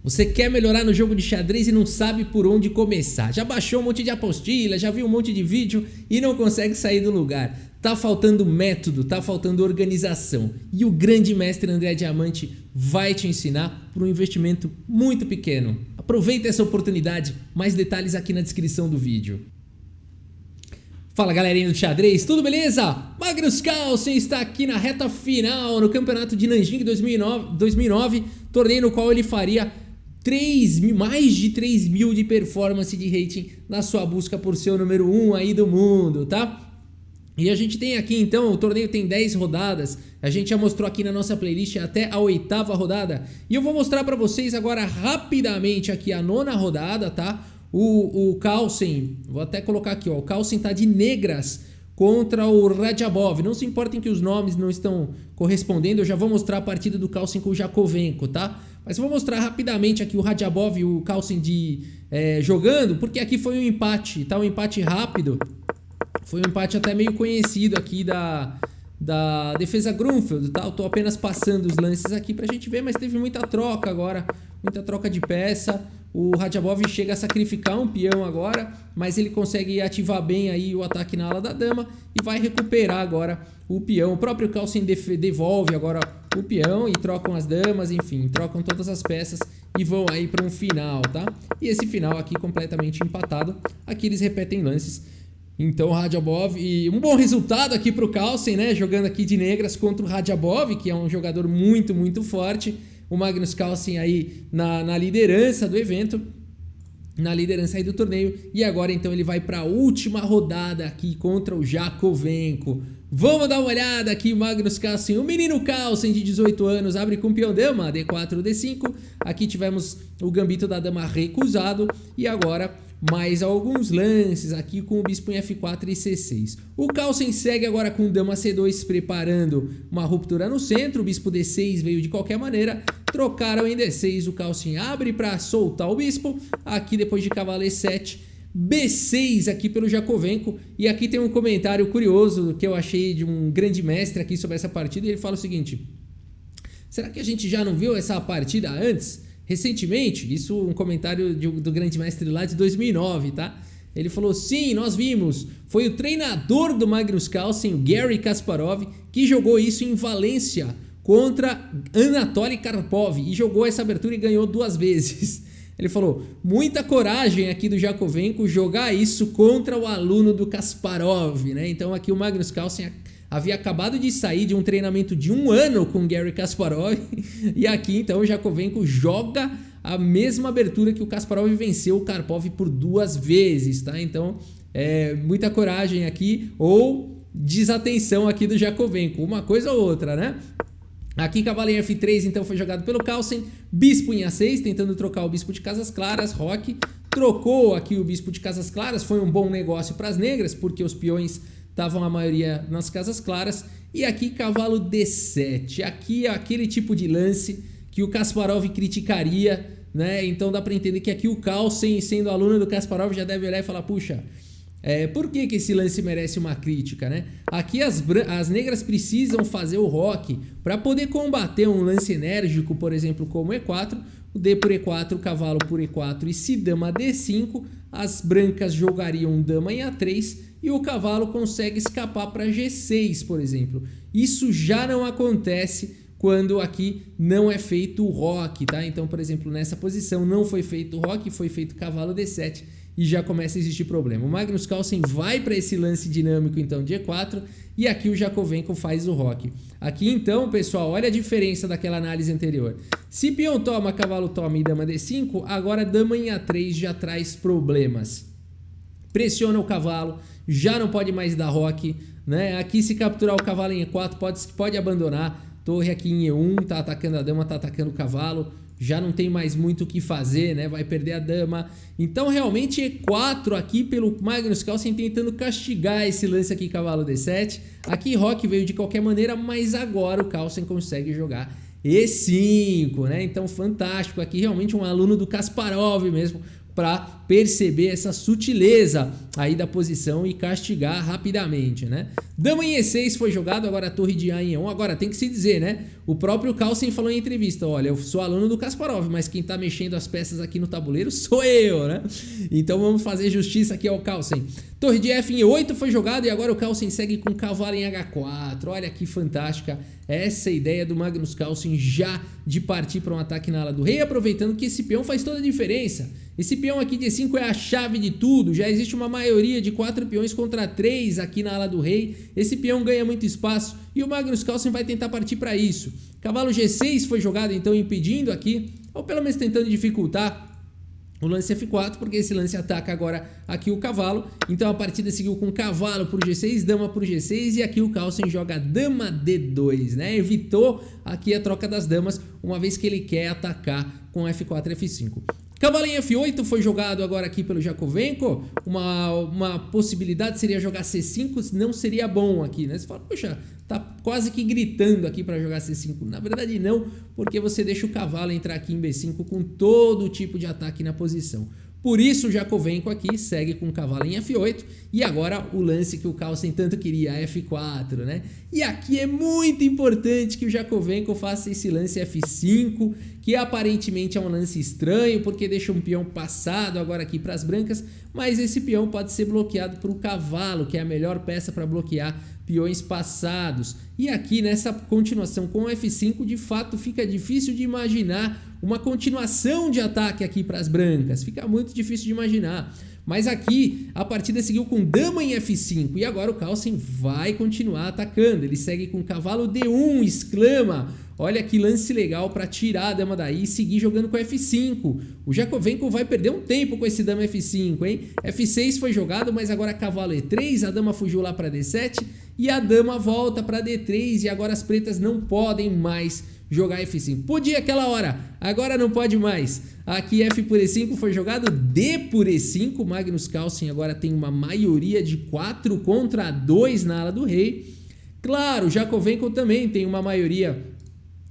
Você quer melhorar no jogo de xadrez e não sabe por onde começar. Já baixou um monte de apostila, já viu um monte de vídeo e não consegue sair do lugar. Tá faltando método, tá faltando organização. E o grande mestre André Diamante vai te ensinar por um investimento muito pequeno. Aproveita essa oportunidade, mais detalhes aqui na descrição do vídeo. Fala galerinha do xadrez, tudo beleza? Magnus Carlsen está aqui na reta final no campeonato de Nanjing 2009, torneio no qual ele faria mais de 3 mil de performance de rating na sua busca por ser o número 1 aí do mundo, tá? E a gente tem aqui então, o torneio tem 10 rodadas, a gente já mostrou aqui na nossa playlist até a 8ª rodada. E eu vou mostrar pra vocês agora rapidamente aqui a 9ª rodada, tá? O Carlsen, vou até colocar aqui, ó, o Carlsen tá de negras contra o Radjabov. Não se importem que os nomes não estão correspondendo, eu já vou mostrar a partida do Carlsen com o Jakovenko, tá? Mas eu vou mostrar rapidamente aqui o Radjabov e o Carlsen jogando, porque aqui foi um empate, tá? Um empate rápido. Foi um empate até meio conhecido aqui da defesa Grunfeld, tá? Eu tô apenas passando os lances aqui pra gente ver, mas teve muita troca agora, muita troca de peça. O Radjabov chega a sacrificar um peão agora, mas ele consegue ativar bem aí o ataque na ala da dama e vai recuperar agora o peão. O próprio Carlsen devolve agora o peão e trocam as damas, enfim, trocam todas as peças e vão aí para um final, tá? E esse final aqui completamente empatado. Aqui eles repetem lances. Então o Radjabov, e um bom resultado aqui para o Carlsen, né? Jogando aqui de negras contra o Radjabov, que é um jogador muito, muito forte. O Magnus Carlsen aí na liderança do evento, na liderança aí do torneio. E agora então ele vai para a última rodada aqui contra o Jakovenko. Vamos dar uma olhada aqui, Magnus Carlsen, o menino Carlsen de 18 anos, abre com peão dama, D4, D5. Aqui tivemos o gambito da dama recusado e agora mais alguns lances aqui com o bispo em F4 e C6. O Carlsen segue agora com dama C2, preparando uma ruptura no centro. O bispo D6 veio de qualquer maneira. Trocaram em D6, o Carlsen abre para soltar o bispo. Aqui depois de cavalo E7, B6 aqui pelo Jakovenko. E aqui tem um comentário curioso que eu achei de um grande mestre aqui sobre essa partida. E ele fala o seguinte: será que a gente já não viu essa partida antes? Recentemente, isso um comentário do grande mestre lá de 2009, tá? Ele falou, sim, nós vimos. Foi o treinador do Magnus Carlsen, o Garry Kasparov, que jogou isso em Valência contra Anatoly Karpov e jogou essa abertura e ganhou 2 vezes. Ele falou, muita coragem aqui do Jakovenko jogar isso contra o aluno do Kasparov, né? Então aqui o Magnus Carlsen havia acabado de sair de um treinamento de 1 ano com Garry Kasparov e aqui então o Jakovenko joga a mesma abertura que o Kasparov venceu o Karpov por 2 vezes, tá? Então muita coragem aqui ou desatenção aqui do Jakovenko, uma coisa ou outra, né? Aqui cavalo em F3 então foi jogado pelo Carlsen, bispo em A6 tentando trocar o bispo de casas claras, Roque trocou aqui o bispo de casas claras, foi um bom negócio para as negras porque os peões estavam a maioria nas casas claras. E aqui cavalo D7, aqui é aquele tipo de lance que o Kasparov criticaria, né? Então dá para entender que aqui o Carlsen, sendo aluno do Kasparov, já deve olhar e falar, puxa, por que esse lance merece uma crítica, né? Aqui as negras precisam fazer o roque para poder combater um lance enérgico, por exemplo, como E4, o D por E4, cavalo por E4 e se dama D5, as brancas jogariam dama em A3 e o cavalo consegue escapar para G6, por exemplo. Isso já não acontece quando aqui não é feito o roque, tá? Então, por exemplo, nessa posição não foi feito o roque, foi feito cavalo D7 e já começa a existir problema. O Magnus Carlsen vai para esse lance dinâmico então de E4 e aqui o Jakovenko faz o roque. Aqui então, pessoal, olha a diferença daquela análise anterior. Se peão toma, cavalo toma e dama D5, agora dama em A3 já traz problemas. Pressiona o cavalo, já não pode mais dar roque, né? Aqui se capturar o cavalo em E4 pode abandonar. Torre aqui em E1, tá atacando a dama, tá atacando o cavalo, já não tem mais muito o que fazer, né? Vai perder a dama. Então realmente E4 aqui pelo Magnus Carlsen tentando castigar esse lance aqui, cavalo D7. Aqui roque veio de qualquer maneira, mas agora o Carlsen consegue jogar E5, né? Então fantástico, aqui realmente um aluno do Kasparov mesmo, para perceber essa sutileza aí da posição e castigar rapidamente, né? Dama em E6 foi jogado, agora a torre de A em E1. Agora tem que se dizer, né? O próprio Carlsen falou em entrevista, olha, eu sou aluno do Kasparov, mas quem tá mexendo as peças aqui no tabuleiro sou eu, né? Então vamos fazer justiça aqui ao Carlsen. Torre de F em E8 foi jogado e agora o Carlsen segue com cavalo em H4. Olha que fantástica essa ideia do Magnus Carlsen já de partir para um ataque na ala do rei, aproveitando que esse peão faz toda a diferença. Esse peão aqui de E5 é a chave de tudo, já existe uma maioria de 4 peões contra 3 aqui na ala do rei. Esse peão ganha muito espaço e o Magnus Carlsen vai tentar partir para isso. Cavalo G6 foi jogado então impedindo aqui, ou pelo menos tentando dificultar o lance F4, porque esse lance ataca agora aqui o cavalo. Então a partida seguiu com cavalo por G6, dama por G6 e aqui o Carlsen joga dama D2, né? Evitou aqui a troca das damas, uma vez que ele quer atacar com F4 F5. Cavalo em F8 foi jogado agora aqui pelo Jakovenko. Uma possibilidade seria jogar C5, não seria bom aqui, né? Você fala, poxa, tá quase que gritando aqui para jogar C5. Na verdade não, porque você deixa o cavalo entrar aqui em B5 com todo tipo de ataque na posição. Por isso o Jakovenko aqui segue com o cavalo em F8 e agora o lance que o Carlsen tanto queria, F4, né? E aqui é muito importante que o Jakovenko faça esse lance F5, que aparentemente é um lance estranho porque deixa um peão passado agora aqui para as brancas, mas esse peão pode ser bloqueado por um cavalo, que é a melhor peça para bloquear peões passados. E aqui nessa continuação com F5, de fato fica difícil de imaginar uma continuação de ataque aqui para as brancas, fica muito difícil de imaginar. Mas aqui a partida seguiu com dama em F5 e agora o Carlsen vai continuar atacando. Ele segue com cavalo D1, exclama. Olha que lance legal para tirar a dama daí e seguir jogando com F5. O Jakovenko vai perder um tempo com esse dama F5, hein? F6 foi jogado, mas agora cavalo E3, a dama fugiu lá para D7 e a dama volta para D3 e agora as pretas não podem mais jogar F5. Podia aquela hora, agora não pode mais. Aqui F por E5 foi jogado, D por E5. Magnus Carlsen agora tem uma maioria de 4 contra 2 na ala do rei. Claro, o Jakovenko também tem uma maioria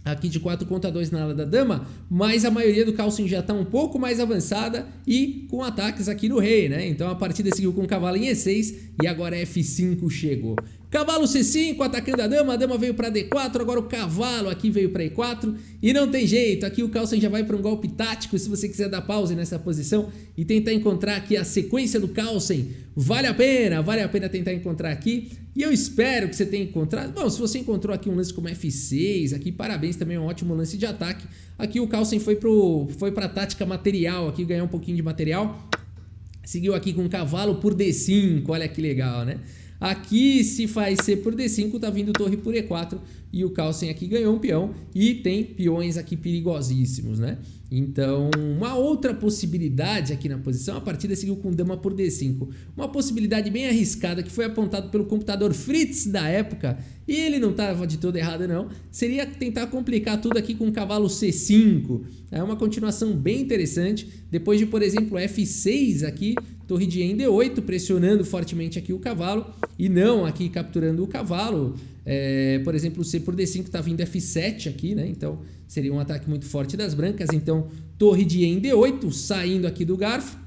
aqui de 4 contra 2 na ala da dama, mas a maioria do Carlsen já está um pouco mais avançada e com ataques aqui no rei, né? Então a partida seguiu com o cavalo em E6 e agora F5 chegou. Cavalo C5 atacando a dama veio para D4, agora o cavalo aqui veio para E4 e não tem jeito, aqui o Carlsen já vai para um golpe tático. Se você quiser dar pause nessa posição e tentar encontrar aqui a sequência do Carlsen, vale a pena tentar encontrar aqui e eu espero que você tenha encontrado. Bom, se você encontrou aqui um lance como F6, aqui parabéns, também é um ótimo lance de ataque. Aqui o Carlsen foi para a tática material, aqui ganhar um pouquinho de material, seguiu aqui com cavalo por D5, olha que legal, né? Aqui se faz C por D5, tá vindo torre por E4 e o Carlsen aqui ganhou um peão e tem peões aqui perigosíssimos, né? Então, uma outra possibilidade aqui na posição, a partida seguiu com dama por D5. Uma possibilidade bem arriscada que foi apontado pelo computador Fritz da época, e ele não estava de todo errado não, seria tentar complicar tudo aqui com cavalo C5. É uma continuação bem interessante, depois de, por exemplo, F6 aqui, torre de E em D8, pressionando fortemente aqui o cavalo, e não aqui capturando o cavalo. Por exemplo, o C por D5 está vindo F7 aqui, né? Então seria um ataque muito forte das brancas. Então torre de E em D8, saindo aqui do garfo.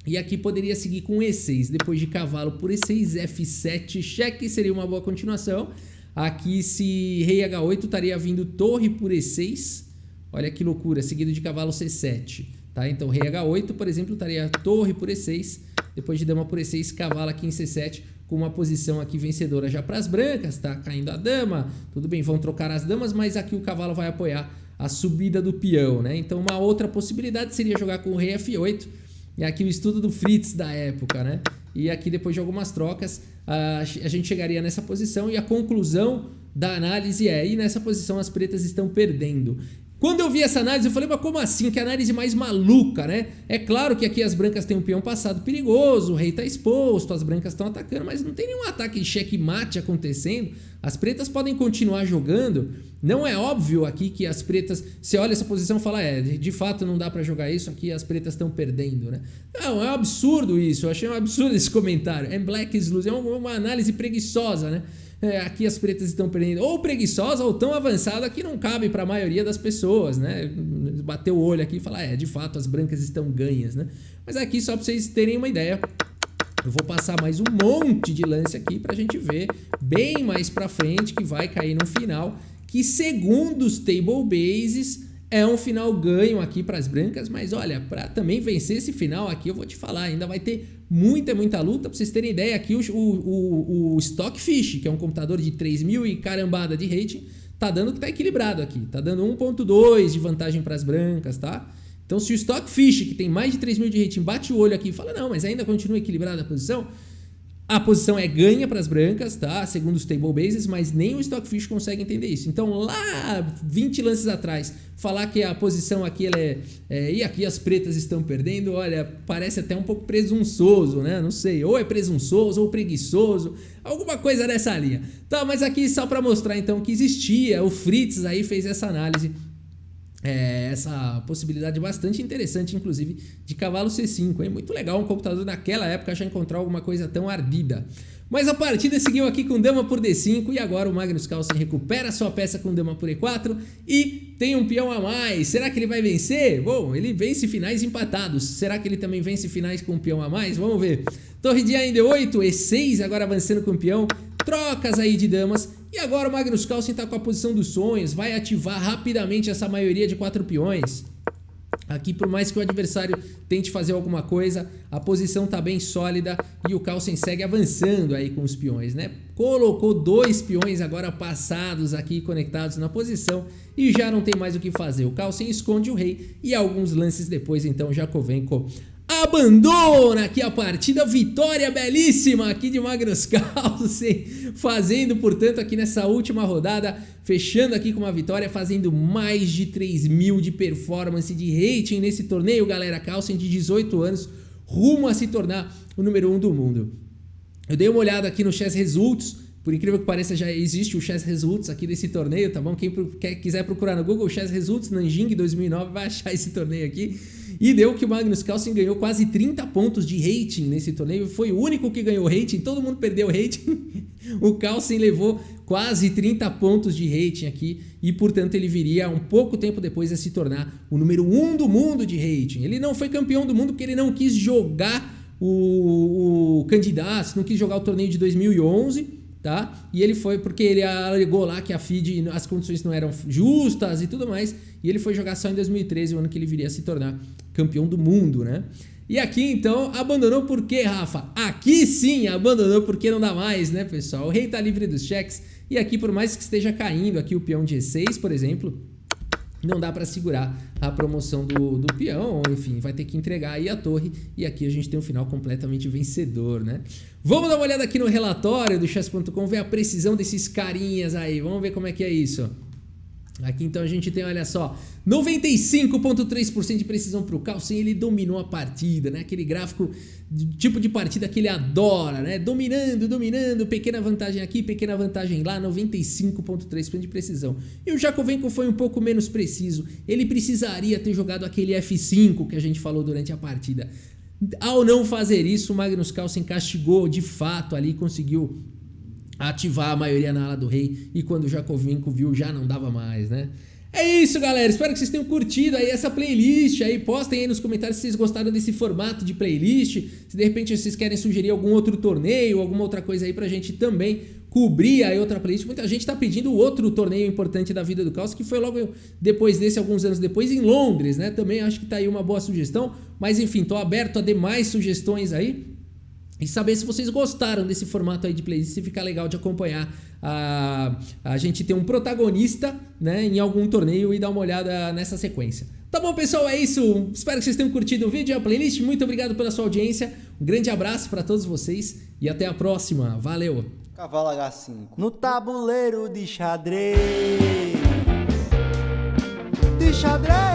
E aqui poderia seguir com E6, depois de cavalo por E6, F7, cheque, seria uma boa continuação. Aqui se rei H8 estaria vindo torre por E6, olha que loucura, seguido de cavalo C7. Tá? Então rei H8, por exemplo, estaria torre por E6, depois de dama por E6, cavalo aqui em C7, com uma posição aqui vencedora já para as brancas, tá caindo a dama, tudo bem, vão trocar as damas, mas aqui o cavalo vai apoiar a subida do peão, né? Então uma outra possibilidade seria jogar com o rei F8, e aqui o estudo do Fritz da época, né? E aqui depois de algumas trocas, a gente chegaria nessa posição e a conclusão da análise é, e nessa posição as pretas estão perdendo. Quando eu vi essa análise, eu falei, mas como assim? Que análise mais maluca, né? É claro que aqui as brancas têm um peão passado perigoso, o rei tá exposto, as brancas estão atacando, mas não tem nenhum ataque de checkmate acontecendo. As pretas podem continuar jogando. Não é óbvio aqui que as pretas... Você olha essa posição e fala, de fato não dá pra jogar isso, aqui as pretas estão perdendo, né? Não, é um absurdo isso, eu achei um absurdo esse comentário. And black is losing, é uma análise preguiçosa, né? aqui as pretas estão perdendo, ou preguiçosa ou tão avançada que não cabe para a maioria das pessoas, né? Bater o olho aqui e falar, de fato as brancas estão ganhas, né? Mas aqui só para vocês terem uma ideia, eu vou passar mais um monte de lance aqui pra gente ver bem mais pra frente, que vai cair no final, que segundo os table bases é um final ganho aqui para as brancas, mas olha, para também vencer esse final aqui, eu vou te falar, ainda vai ter muita luta. Para vocês terem ideia, aqui o Stockfish, que é um computador de 3.000 e carambada de rating, tá dando que tá equilibrado aqui, tá dando 1.2 de vantagem para as brancas, tá? Então se o Stockfish, que tem mais de 3.000 de rating, bate o olho aqui e fala, não, mas ainda continua equilibrada a posição é ganha para as brancas, tá? Segundo os table bases, mas nem o Stockfish consegue entender isso. Então lá 20 lances atrás, falar que a posição aqui e aqui as pretas estão perdendo, olha, parece até um pouco presunçoso, né? Não sei, ou é presunçoso ou preguiçoso, alguma coisa dessa linha. Tá, mas aqui só para mostrar então que existia, o Fritz aí fez essa análise, essa possibilidade bastante interessante, inclusive, de cavalo C5, hein? Muito legal um computador naquela época já encontrar alguma coisa tão ardida. Mas a partida seguiu aqui com dama por D5 e agora o Magnus Carlsen recupera sua peça com dama por E4 e tem um peão a mais. Será que ele vai vencer? Bom, ele vence finais empatados. Será que ele também vence finais com um peão a mais? Vamos ver. Torre de A em D8, E6, agora avançando com o peão. Trocas aí de damas. E agora o Magnus Carlsen está com a posição dos sonhos, vai ativar rapidamente essa maioria de 4 peões. Aqui, por mais que o adversário tente fazer alguma coisa, a posição está bem sólida e o Carlsen segue avançando aí com os peões, né? Colocou 2 peões agora passados aqui, conectados na posição e já não tem mais o que fazer. O Carlsen esconde o rei e alguns lances depois, então, o Jakovenko abandona aqui a partida, vitória belíssima aqui de Magnus Carlsen, fazendo, portanto, aqui nessa última rodada, fechando aqui com uma vitória, fazendo mais de 3.000 de performance, de rating nesse torneio, galera. Carlsen de 18 anos, rumo a se tornar o número 1 do mundo. Eu dei uma olhada aqui no Chess Results, por incrível que pareça já existe o Chess Results aqui desse torneio, tá bom? Quem quiser procurar no Google Chess Results Nanjing 2009 vai achar esse torneio aqui. E deu que o Magnus Carlsen ganhou quase 30 pontos de rating nesse torneio. Foi o único que ganhou rating, todo mundo perdeu rating. O Carlsen levou quase 30 pontos de rating aqui e, portanto, ele viria um pouco tempo depois a se tornar o número 1 do mundo de rating. Ele não foi campeão do mundo porque ele não quis jogar o candidato, não quis jogar o torneio de 2011, tá? E ele foi porque ele alegou lá que a FIDE, as condições não eram justas e tudo mais, e ele foi jogar só em 2013, o ano que ele viria a se tornar campeão do mundo, né? E aqui, então, abandonou por quê, Rafa? Aqui sim, abandonou porque não dá mais, né, pessoal? O rei tá livre dos cheques, e aqui, por mais que esteja caindo aqui o peão de E6, por exemplo, não dá para segurar a promoção do peão, enfim, vai ter que entregar aí a torre, e aqui a gente tem um final completamente vencedor, né? Vamos dar uma olhada aqui no relatório do chess.com, ver a precisão desses carinhas aí, vamos ver como é que é isso. Aqui então a gente tem, olha só, 95,3% de precisão para o Carlsen, ele dominou a partida, né? Aquele gráfico, tipo de partida que ele adora, né? Dominando, pequena vantagem aqui, pequena vantagem lá, 95,3% de precisão. E o Jakovenko foi um pouco menos preciso, ele precisaria ter jogado aquele F5 que a gente falou durante a partida. Ao não fazer isso, o Magnus Carlsen castigou de fato ali, conseguiu ativar a maioria na ala do rei, e quando o Jakovenko viu já não dava mais, né? É isso, galera, espero que vocês tenham curtido aí essa playlist aí, postem aí nos comentários se vocês gostaram desse formato de playlist, se de repente vocês querem sugerir algum outro torneio, alguma outra coisa aí pra gente também cobrir aí outra playlist. Muita gente tá pedindo outro torneio importante da vida do Carlsen, que foi logo depois desse, alguns anos depois, em Londres, né? Também acho que tá aí uma boa sugestão, mas enfim, tô aberto a demais sugestões aí. E saber se vocês gostaram desse formato aí de playlist, se ficar legal de acompanhar a gente ter um protagonista, né, em algum torneio e dar uma olhada nessa sequência. Tá bom, pessoal, é isso. Espero que vocês tenham curtido o vídeo e a playlist. Muito obrigado pela sua audiência. Um grande abraço para todos vocês e até a próxima. Valeu! Cavalo H5 no tabuleiro de xadrez. De xadrez.